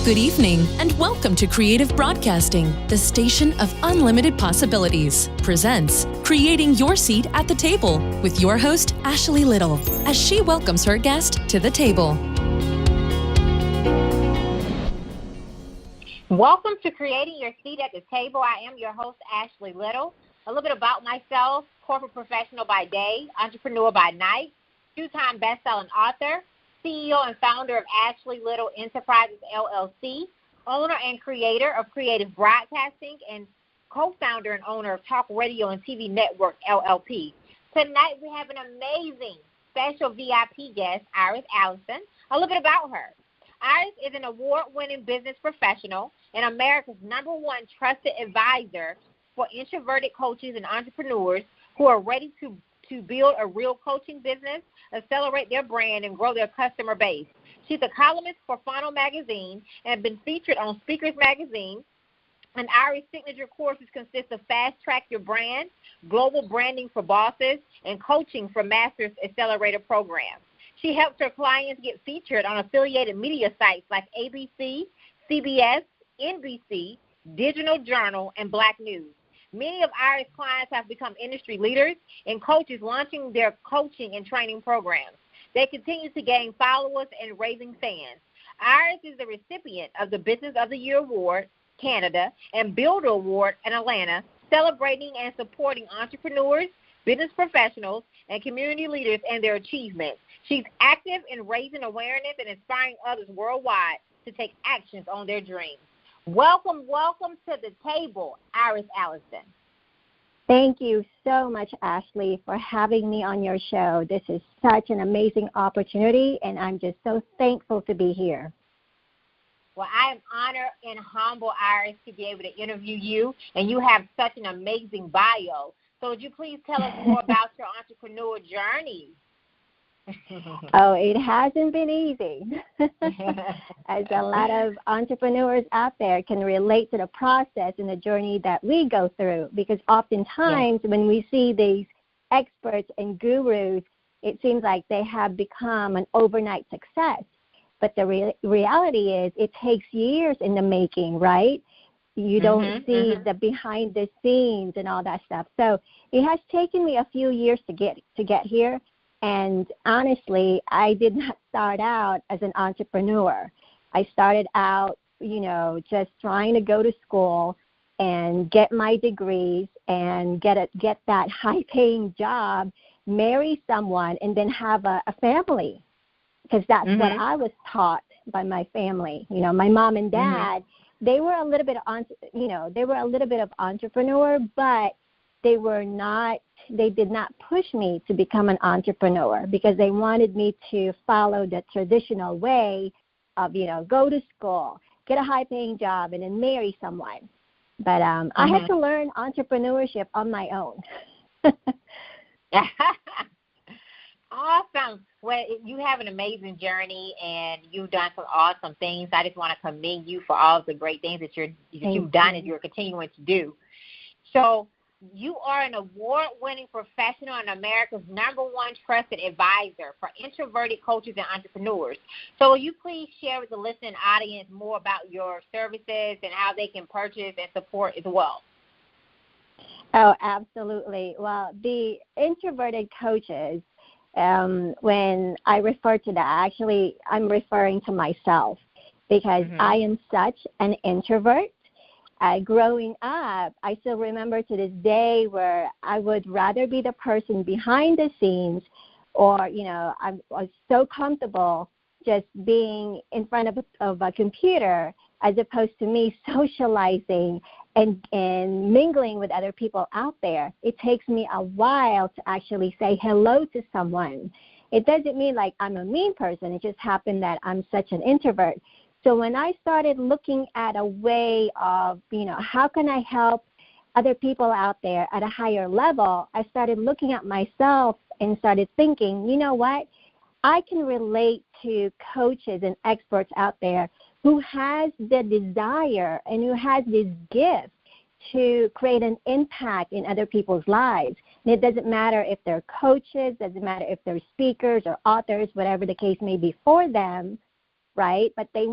Good evening, and welcome to Creative Broadcasting, the station of unlimited possibilities, presents Creating Your Seat at the Table with your host, Ashley Little, as she welcomes her guest to the table. Welcome to Creating Your Seat at the Table. I am your host, Ashley Little. A little bit about myself: corporate professional by day, entrepreneur by night, two-time best-selling author, CEO and founder of Ashley Little Enterprises, LLC, owner and creator of Creative Broadcasting, and co-founder and owner of Talk Radio and TV Network, LLP. Tonight we have an amazing special VIP guest, Ires, Alliston. A little bit about her. Ires is an award-winning business professional and America's #1 trusted advisor for introverted coaches and entrepreneurs who are ready to build a real coaching business, accelerate their brand, and grow their customer base. She's a columnist for Funnel Magazine and been featured on Speakers Magazine. And Ires' signature courses consist of Fast Track Your Brand, Global Branding for Bosses, and Coaching for Masters Accelerator Programs. She helps her clients get featured on affiliated media sites like ABC, CBS, NBC, Digital Journal, and Black News. Many of Ires' clients have become industry leaders and coaches launching their coaching and training programs. They continue to gain followers and raising fans. Ires is the recipient of the Business of the Year Award, Canada, and Builder Award in Atlanta, celebrating and supporting entrepreneurs, business professionals, and community leaders and their achievements. She's active in raising awareness and inspiring others worldwide to take actions on their dreams. Welcome to the table, Ires Alliston. Thank you so much, Ashley, for having me on your show. This is such an amazing opportunity, and I'm just so thankful to be here. Well, I am honored and humble, Ires, to be able to interview you, and you have such an amazing bio. So would you please tell us more about your entrepreneur journey? Oh, it hasn't been easy. As a lot of entrepreneurs out there can relate to the process and the journey that we go through, because oftentimes when we see these experts and gurus, it seems like they have become an overnight success. But the reality is it takes years in the making, right? You don't see the behind the scenes and all that stuff. So it has taken me a few years to get here. And honestly, I did not start out as an entrepreneur. I started out, just trying to go to school and get my degrees and get that high-paying job, marry someone, and then have a family, because that's what I was taught by my family. My mom and dad, they were a little bit of entrepreneur, but they did not push me to become an entrepreneur, because they wanted me to follow the traditional way of, go to school, get a high-paying job, and then marry someone. But I had to learn entrepreneurship on my own. Awesome. Well, you have an amazing journey, and you've done some awesome things. I just want to commend you for all of the great things that you've done and you're continuing to do. So, you are an award-winning professional and America's #1 trusted advisor for introverted coaches and entrepreneurs. So will you please share with the listening audience more about your services and how they can purchase and support as well? Oh, absolutely. Well, the introverted coaches, when I refer to that, actually I'm referring to myself, because I am such an introvert. Growing up, I still remember to this day where I would rather be the person behind the scenes, or, I was so comfortable just being in front of a computer as opposed to me socializing and mingling with other people out there. It takes me a while to actually say hello to someone. It doesn't mean like I'm a mean person. It just happened that I'm such an introvert. So when I started looking at a way of, how can I help other people out there at a higher level, I started looking at myself and started thinking, you know what? I can relate to coaches and experts out there who has the desire and who has this gift to create an impact in other people's lives. And it doesn't matter if they're coaches, doesn't matter if they're speakers or authors, whatever the case may be for them. right? But they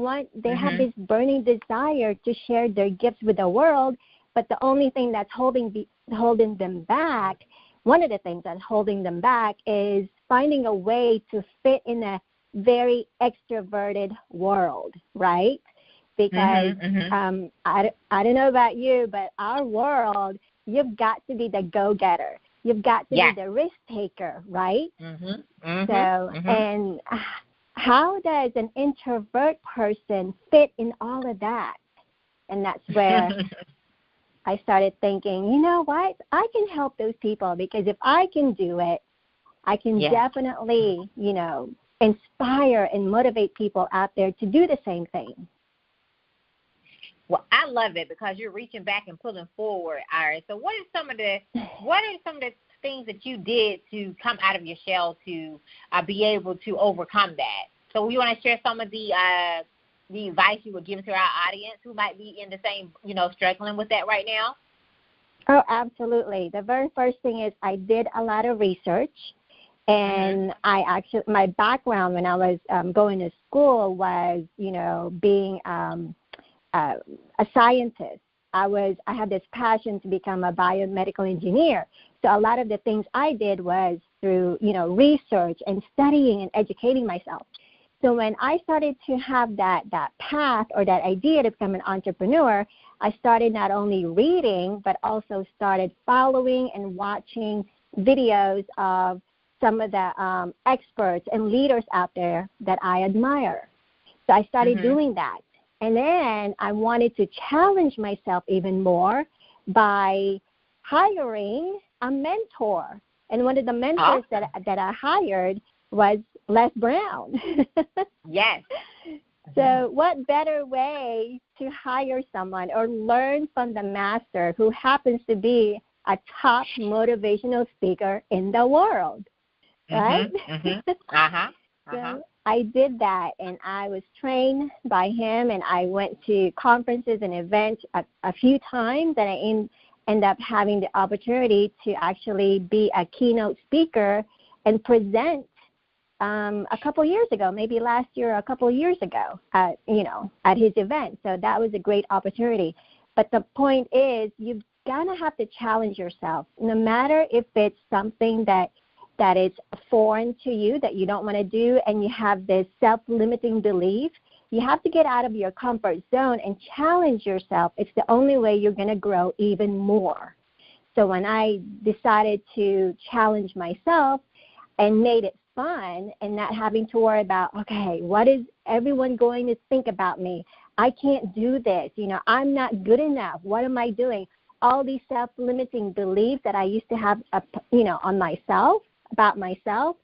have this burning desire to share their gifts with the world, but the only thing that's holding them back, one of the things that's holding them back is finding a way to fit in a very extroverted world, right? Because I don't know about you, but our world, you've got to be the go-getter. You've got to be the risk taker, right? And how does an introvert person fit in all of that? And that's where I started thinking, you know what? I can help those people, because if I can do it, I can definitely, inspire and motivate people out there to do the same thing. Well, I love it, because you're reaching back and pulling forward, Iris. So what are some of the things that you did to come out of your shell to be able to overcome that? So you want to share some of the advice you would give to our audience who might be in the same, struggling with that right now? Oh, absolutely. The very first thing is I did a lot of research, and my background when I was going to school was, being a scientist. I had this passion to become a biomedical engineer. So a lot of the things I did was through, research and studying and educating myself. So when I started to have that path or that idea to become an entrepreneur, I started not only reading, but also started following and watching videos of some of the experts and leaders out there that I admire. So I started doing that. And then I wanted to challenge myself even more by hiring a mentor. And one of the mentors that I hired was Les Brown. Yes. So what better way to hire someone or learn from the master who happens to be a top motivational speaker in the world, right? So I did that, and I was trained by him, and I went to conferences and events a few times, and I ended up having the opportunity to actually be a keynote speaker and present a couple years ago, maybe last year or a couple years ago, at his event. So that was a great opportunity. But the point is, you've got to have to challenge yourself, no matter if it's something that is foreign to you, that you don't want to do, and you have this self-limiting belief. You have to get out of your comfort zone and challenge yourself. It's the only way you're going to grow even more. So when I decided to challenge myself and made it fun and not having to worry about, okay, what is everyone going to think about me? I can't do this. I'm not good enough. What am I doing? All these self-limiting beliefs that I used to have, on myself, about myself,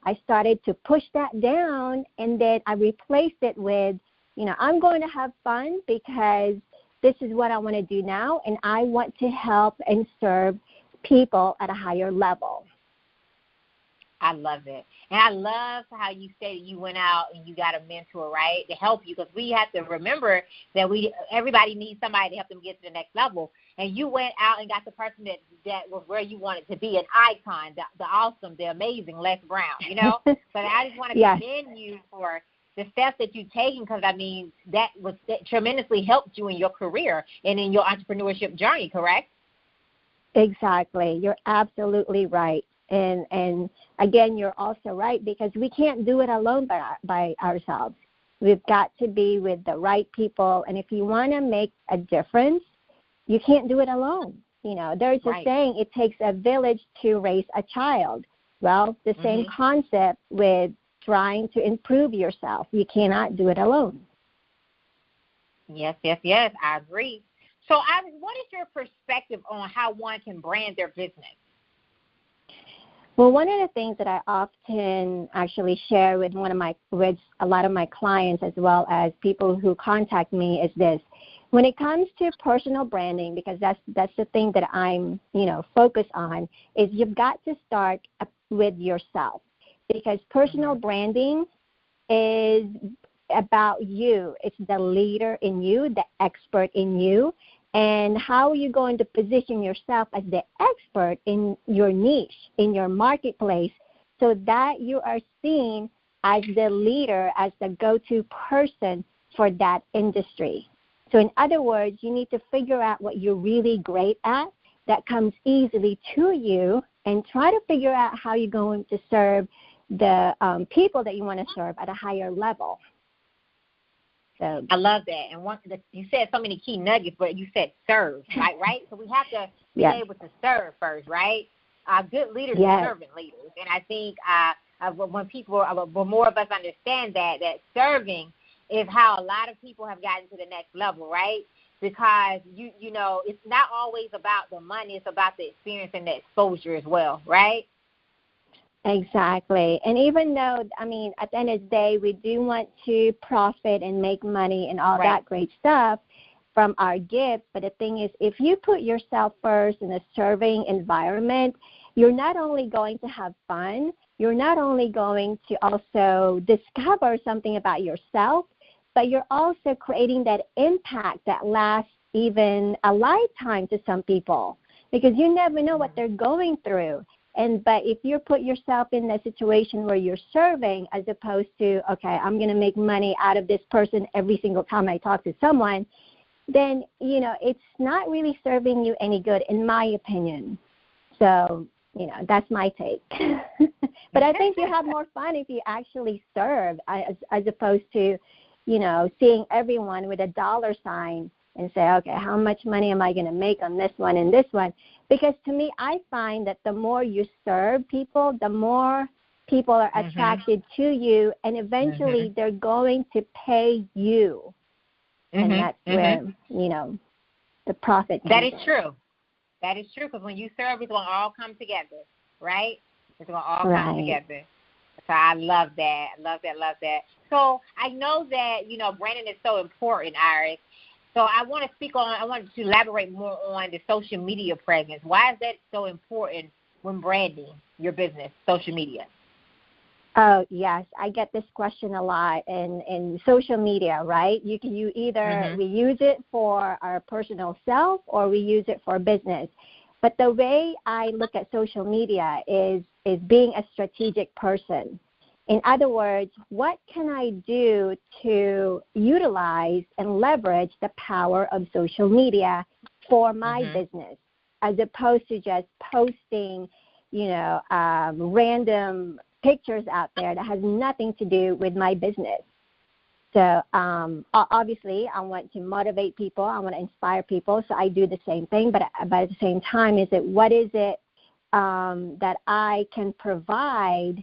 I started to push that down, and then I replaced it with, I'm going to have fun because this is what I want to do now, and I want to help and serve people at a higher level. I love it. And I love how you stated you went out and you got a mentor, right, to help you, because we have to remember that everybody needs somebody to help them get to the next level. And you went out and got the person that was where you wanted to be, an icon, the awesome, the amazing Les Brown, But I just want to commend you for the steps that you've taken, because, that tremendously helped you in your career and in your entrepreneurship journey, correct? Exactly. You're absolutely right. And again, you're also right, because we can't do it alone by ourselves. We've got to be with the right people. And if you want to make a difference, you can't do it alone. There's a saying, it takes a village to raise a child. Well, the same concept with trying to improve yourself. You cannot do it alone. Yes, I agree. So, what is your perspective on how one can brand their business? Well, one of the things that I often actually share with a lot of my clients, as well as people who contact me, is this: when it comes to personal branding, because that's the thing that I'm focused on, is you've got to start with yourself, because personal branding is about you. It's the leader in you, the expert in you. And how are you going to position yourself as the expert in your niche, in your marketplace, so that you are seen as the leader, as the go-to person for that industry. So in other words, you need to figure out what you're really great at that comes easily to you, and try to figure out how you're going to serve the people that you want to serve at a higher level. So I love that. And you said so many key nuggets, but you said serve, right? So we have to be able to serve first, right? Good leaders are servant leaders. And I think when more of us understand that serving is how a lot of people have gotten to the next level, right? Because, you know, it's not always about the money. It's about the experience and the exposure as well, right? Exactly. And even though, I mean, at the end of the day, we do want to profit and make money and all that great stuff from our gifts, but the thing is, if you put yourself first in a serving environment, you're not only going to have fun, you're not only going to also discover something about yourself, but you're also creating that impact that lasts even a lifetime to some people, because you never know what they're going through. But if you put yourself in a situation where you're serving, as opposed to, okay, I'm going to make money out of this person every single time I talk to someone, then, you know, it's not really serving you any good, in my opinion. So, you know, that's my take. But I think you have more fun if you actually serve, as opposed to, you know, seeing everyone with a dollar sign and say, okay, how much money am I going to make on this one and this one? Because to me, I find that the more you serve people, the more people are attracted to you, and eventually they're going to pay you. And that's where, you know, the profit comes That is true. That is true, because when you serve, it's going to all come together, right? It's going to all come together. So I love that. Love that. So I know that, you know, branding is so important, Iris. So I want to elaborate more on the social media presence. Why is that so important when branding your business, social media? Oh, yes. I get this question a lot in social media, right? We use it for our personal self, or we use it for business. But the way I look at social media is being a strategic person. In other words, what can I do to utilize and leverage the power of social media for my business, as opposed to just posting, you know, random pictures out there that has nothing to do with my business. So obviously, I want to motivate people. I want to inspire people. So I do the same thing. But at the same time, what is it that I can provide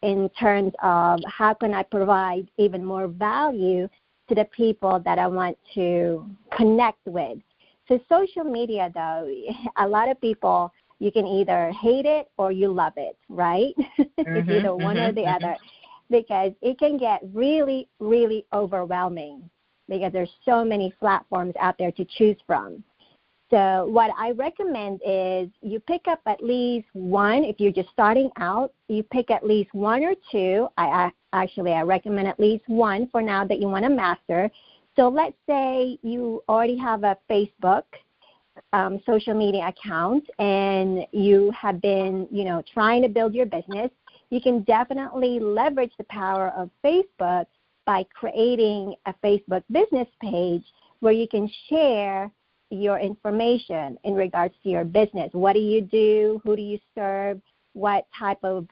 in terms of how can I provide even more value to the people that I want to connect with. So social media, though, a lot of people, you can either hate it or you love it, right? It's either one or the other, because it can get really, really overwhelming, because there's so many platforms out there to choose from. So what I recommend is you pick up at least one. If you're just starting out, you pick at least one or two. I recommend at least one for now that you want to master. So let's say you already have a Facebook social media account, and you have been, you know, trying to build your business. You can definitely leverage the power of Facebook by creating a Facebook business page where you can share your information in regards to your business. What do you do? Who do you serve? What type of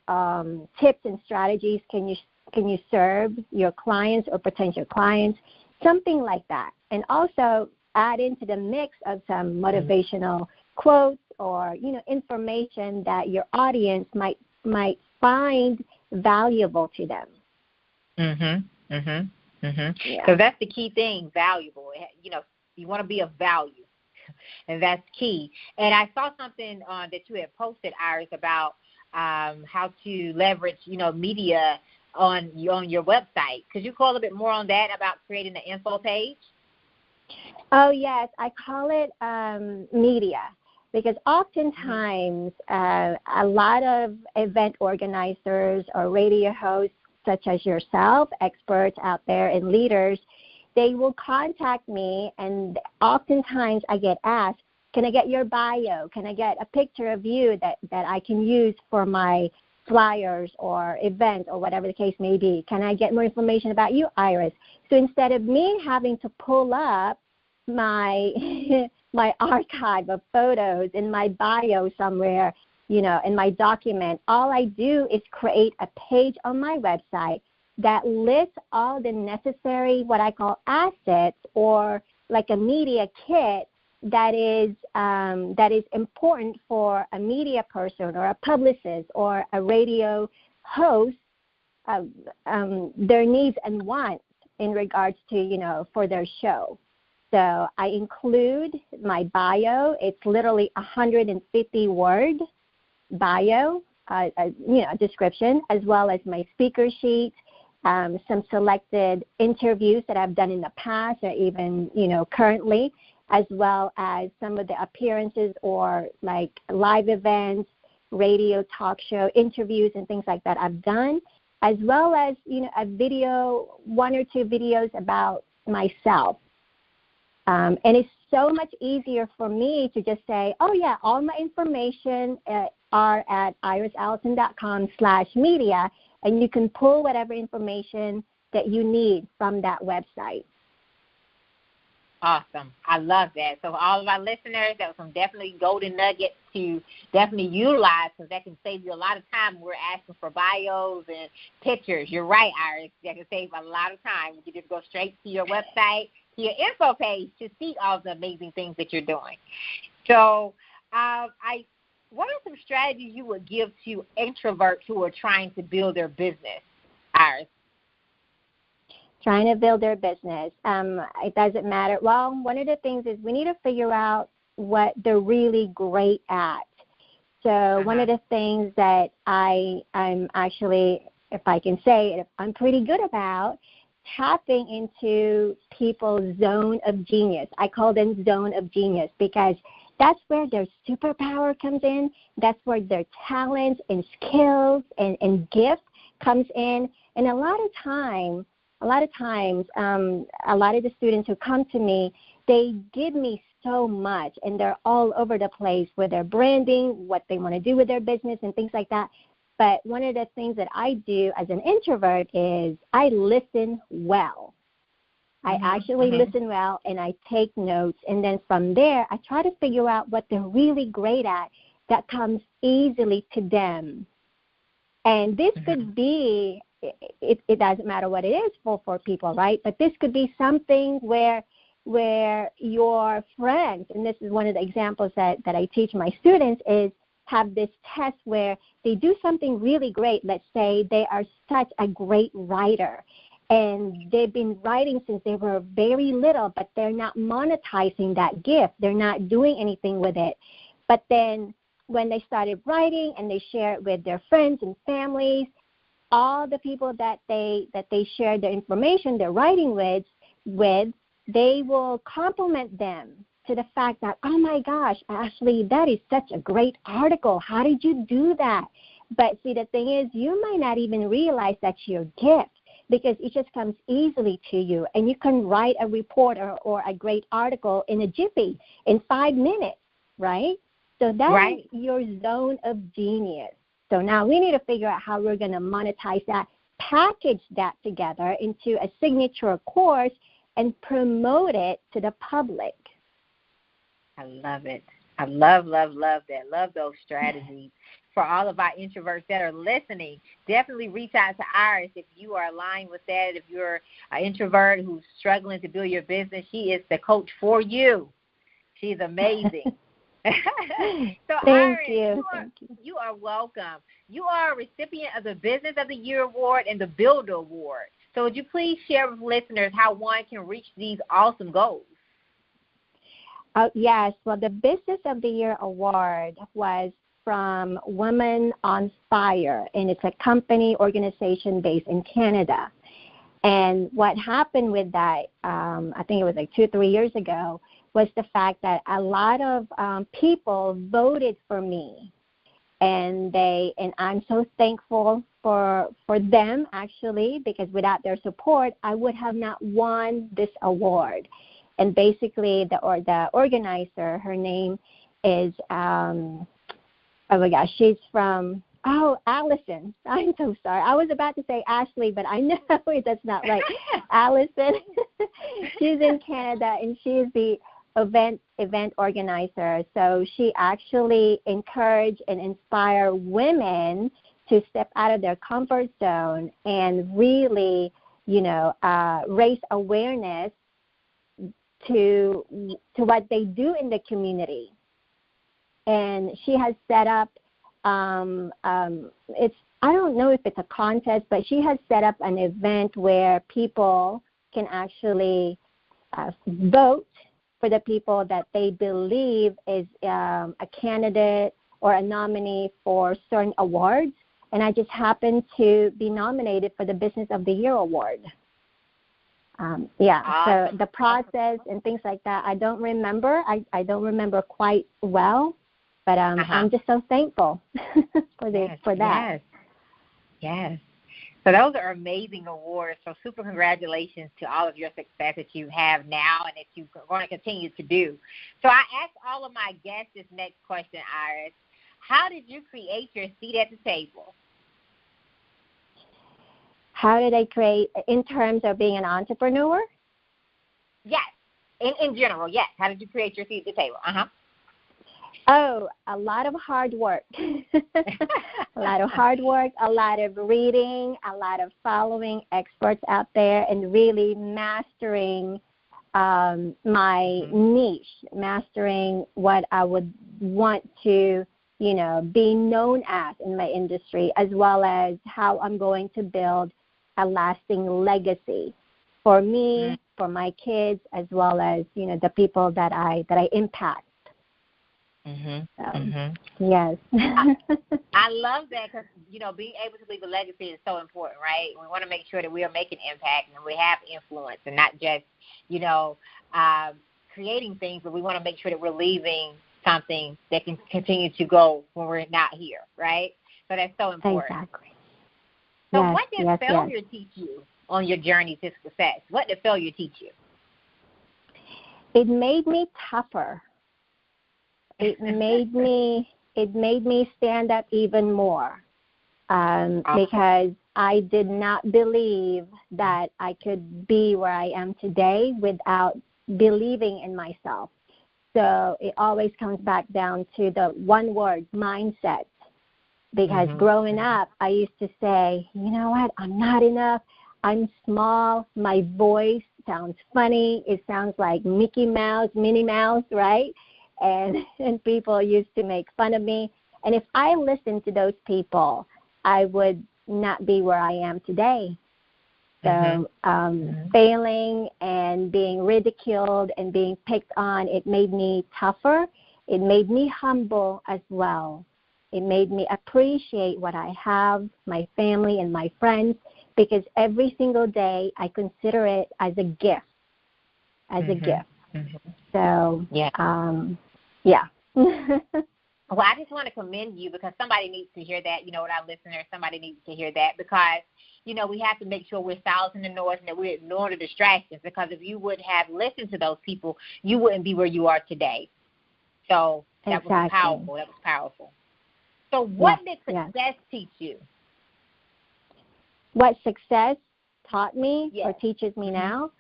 tips and strategies can you serve your clients or potential clients? Something like that. And also add into the mix of some motivational quotes or, you know, information that your audience might find valuable to them. So that's the key thing, valuable. You know, you want to be of value. And that's key. And I saw something that you had posted, Iris, about how to leverage, you know, media on your website. Could you call a little bit more on that, about creating the info page? Oh, yes. I call it media, because oftentimes a lot of event organizers or radio hosts, such as yourself, experts out there and leaders, they will contact me, and oftentimes I get asked, can I get your bio? Can I get a picture of you that I can use for my flyers or events or whatever the case may be. Can I get more information about you, Iris? So instead of me having to pull up my my archive of photos in my bio somewhere, in my document, all I do is create a page on my website that lists all the necessary, what I call assets, or like a media kit that is important for a media person or a publicist or a radio host, their needs and wants in regards to, for their show. So I include my bio. It's literally 150-word bio, description, as well as my speaker sheet, some selected interviews that I've done in the past or even, currently, as well as some of the appearances or like live events, radio, talk show, interviews, and things like that I've done, as well as, a video, 1 or 2 videos about myself. And it's so much easier for me to just say, oh, yeah, all my information are at irisallison.com/media, and you can pull whatever information that you need from that website. Awesome. I love that. So all of our listeners, that was some definitely golden nuggets to definitely utilize, because that can save you a lot of time. We're asking for bios and pictures. You're right, Iris. That can save a lot of time. You can just go straight to your website, to your info page, to see all the amazing things that you're doing. So what are some strategies you would give to introverts who are trying to build their business, Iris? Trying to build their business. It doesn't matter. Well, one of the things is we need to figure out what they're really great at. So one of the things that I'm actually, if I can say it, I'm pretty good about, tapping into people's zone of genius. I call them zone of genius because that's where their superpower comes in. That's where their talents and skills and gifts comes in. And a lot of times, a lot of the students who come to me, they give me so much, and they're all over the place with their branding, what they want to do with their business, and things like that. But one of the things that I do as an introvert is I listen well. I actually listen well, and I take notes. And then from there, I try to figure out what they're really great at that comes easily to them. And this could be, it doesn't matter what it is for people, right? But this could be something where your friends, and this is one of the examples that I teach my students, is have this test where they do something really great. Let's say they are such a great writer, and they've been writing since they were very little, but they're not monetizing that gift. They're not doing anything with it. But then when they started writing and they share it with their friends and families, all the people that they share their information, their writing with, they will compliment them to the fact that, oh my gosh, Ashley, that is such a great article. How did you do that? But see, the thing is, you might not even realize that's your gift because it just comes easily to you. And you can write a report or a great article in a jiffy, in 5 minutes, right? So that is your zone of genius. So now we need to figure out how we're going to monetize that, package that together into a signature course, and promote it to the public. I love it. I love that. Love those strategies. For all of our introverts that are listening, definitely reach out to Iris if you are aligned with that. If you're an introvert who's struggling to build your business, she is the coach for you. She's amazing. So Thank Iris, you. You are welcome. You are a recipient of the Business of the Year Award and the Builder Award. So would you please share with listeners how one can reach these awesome goals? Yes. Well, the Business of the Year Award was from Women on Fire, and it's a company organization based in Canada. And what happened with that, I think it was like 2 or 3 years ago, was the fact that a lot of people voted for me, and I'm so thankful for them actually, because without their support, I would have not won this award. And basically, the organizer, her name is oh my gosh, she's from Oh, Alliston. I'm so sorry. I was about to say Ashley, but I know that's not right. Alliston. She's in Canada, and she's the event organizer. So she actually encourage and inspire women to step out of their comfort zone and really, raise awareness to what they do in the community. And she has set up I don't know if it's a contest, but she has set up an event where people can actually vote for the people that they believe is a candidate or a nominee for certain awards. And I just happened to be nominated for the Business of the Year award. So the process and things like that, I don't remember. I don't remember quite well. But I'm just so thankful for that. Yes. So those are amazing awards. So super congratulations to all of your success that you have now and that you're going to continue to do. So I ask all of my guests this next question, Iris. How did you create your seat at the table? How did I create in terms of being an entrepreneur? Yes. In general, yes. How did you create your seat at the table? Oh, a lot of hard work. A lot of hard work, a lot of reading, a lot of following experts out there, and really mastering my niche, mastering what I would want to, be known as in my industry, as well as how I'm going to build a lasting legacy for me, for my kids, as well as, the people that I impact. Yes. I love that because, being able to leave a legacy is so important, right? We want to make sure that we are making impact and we have influence and not just, creating things, but we want to make sure that we're leaving something that can continue to go when we're not here, right? So that's so important. Exactly. So what did failure teach you on your journey to success? What did failure teach you? It made me tougher. It made me stand up even more because I did not believe that I could be where I am today without believing in myself. So it always comes back down to the one word, mindset. Because growing up, I used to say, you know what, I'm not enough. I'm small. My voice sounds funny. It sounds like Mickey Mouse, Minnie Mouse, right? And people used to make fun of me. And if I listened to those people, I would not be where I am today. So failing and being ridiculed and being picked on, it made me tougher. It made me humble as well. It made me appreciate what I have, my family and my friends, because every single day I consider it as a gift, So, Well, I just want to commend you because somebody needs to hear that, with our listeners, somebody needs to hear that because, we have to make sure we're silencing the noise and that we're ignoring the distractions because if you would have listened to those people, you wouldn't be where you are today. So that was powerful. So what did success teach you? What success taught me or teaches me now?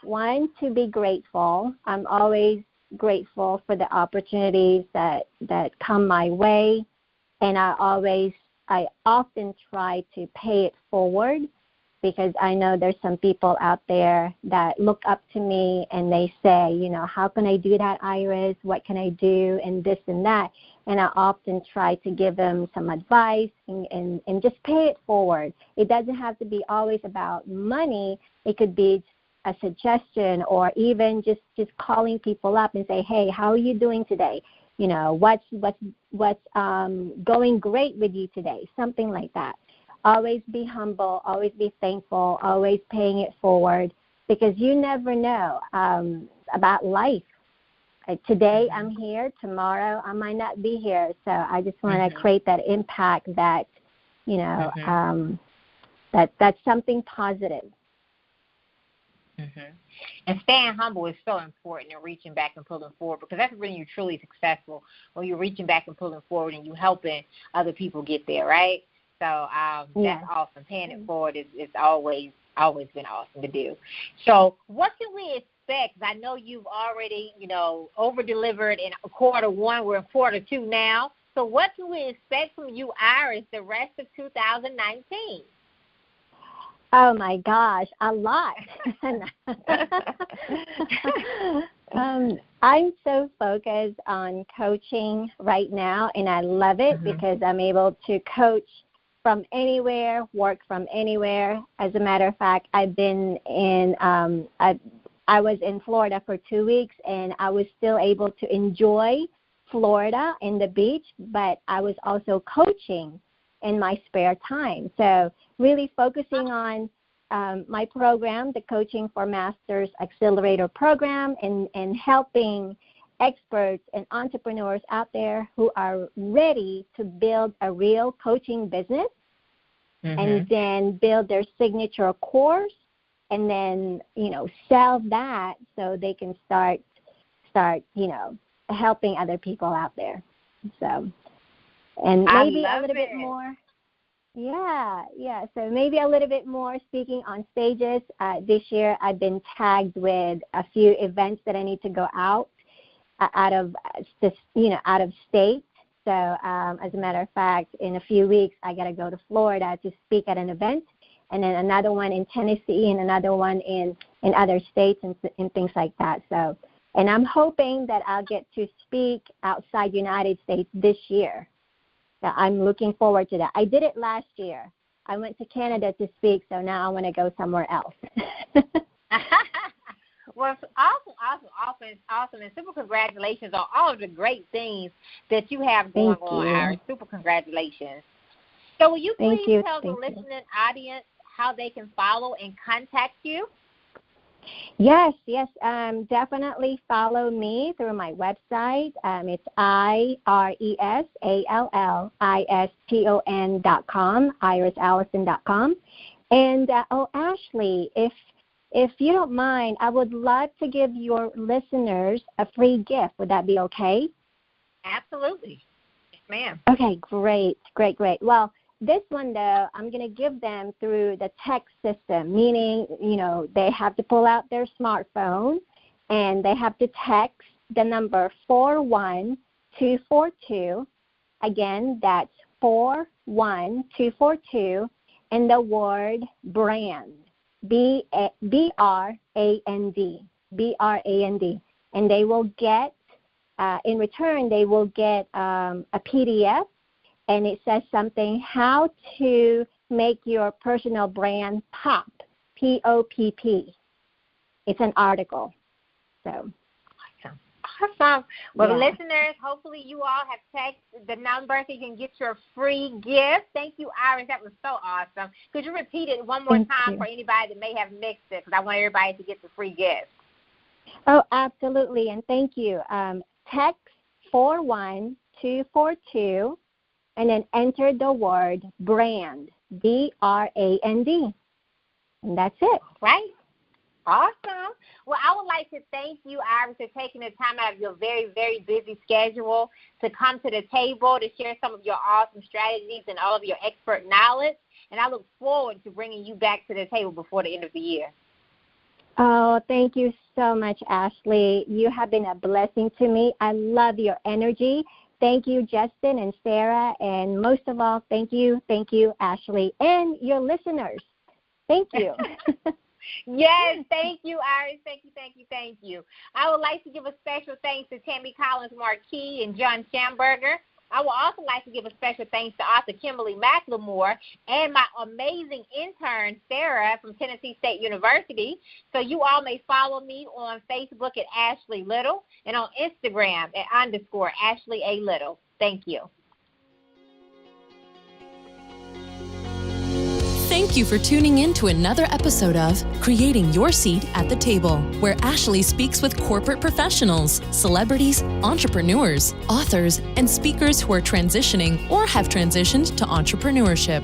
One, to be grateful. I'm always grateful for the opportunities that come my way, and I often try to pay it forward because I know there's some people out there that look up to me and they say, how can I do that, Iris? What can I do? And this and that. And I often try to give them some advice and just pay it forward. It doesn't have to be always about money. It could be a suggestion or even just calling people up and say, hey, how are you doing today? What's going great with you today? Something like that. Always be humble, always be thankful, always paying it forward because you never know about life. Today I'm here, tomorrow I might not be here. So I just want to create that impact that, that's something positive. Mm-hmm. And staying humble is so important in reaching back and pulling forward, because that's when you're truly successful, when you're reaching back and pulling forward and you helping other people get there, right? So that's awesome. Paying it forward is always been awesome to do. So what can we expect? 'Cause I know you've already, over-delivered in quarter one. We're in quarter two now. So what can we expect from you, Ires, the rest of 2019? Oh, my gosh, a lot. I'm so focused on coaching right now, and I love it because I'm able to coach from anywhere, work from anywhere. As a matter of fact, I've been in I was in Florida for 2 weeks, and I was still able to enjoy Florida and the beach, but I was also coaching in my spare time. So really focusing on my program, the Coaching for Masters Accelerator program, and helping experts and entrepreneurs out there who are ready to build a real coaching business and then build their signature course and then, sell that so they can start, helping other people out there. So, and maybe a little bit more. Yeah. So maybe a little bit more speaking on stages. This year I've been tagged with a few events that I need to go out of state. So as a matter of fact, in a few weeks I got to go to Florida to speak at an event, and then another one in Tennessee and another one in other states and things like that. So, and I'm hoping that I'll get to speak outside United States this year. So I'm looking forward to that. I did it last year. I went to Canada to speak, so now I want to go somewhere else. Well, awesome, and super congratulations on all of the great things that you have going on, Ires. Super congratulations. So will you please tell the listening audience how they can follow and contact you? Yes. Definitely follow me through my website. It's IRESALLISTON.com, IrisAlliston.com. And, Ashley, if you don't mind, I would love to give your listeners a free gift. Would that be okay? Absolutely. Yes, ma'am. Okay, great. Well, this one, though, I'm going to give them through the text system, meaning, they have to pull out their smartphone and they have to text the number 41242. Again, that's 41242, and the word brand, B-R-A-N-D. And they will get, in return, they will get a PDF. And it says something, how to make your personal brand pop, P-O-P-P. It's an article. So. Awesome. Well, listeners, hopefully you all have texted the number so you can get your free gift. Thank you, Ires. That was so awesome. Could you repeat it one more time for anybody that may have mixed it? Because I want everybody to get the free gift. Oh, absolutely. And thank you. Text 41242. And then enter the word brand, B-R-A-N-D. And that's it. Right. Awesome. Well, I would like to thank you, Ires, for taking the time out of your very, very busy schedule to come to the table to share some of your awesome strategies and all of your expert knowledge. And I look forward to bringing you back to the table before the end of the year. Oh, thank you so much, Ashley. You have been a blessing to me. I love your energy. Thank you, Justin and Sarah, and most of all, thank you, Ashley, and your listeners. Thank you. Yes, thank you, Ires. Thank you. I would like to give a special thanks to Tammy Collins Marquis and John Schamberger. I would also like to give a special thanks to author Kimberly McLemore and my amazing intern, Sarah, from Tennessee State University. So you all may follow me on Facebook at Ashley Little and on Instagram at _Ashley A. Little. Thank you. Thank you for tuning in to another episode of Creating Your Seat at the Table, where Ashley speaks with corporate professionals, celebrities, entrepreneurs, authors, and speakers who are transitioning or have transitioned to entrepreneurship.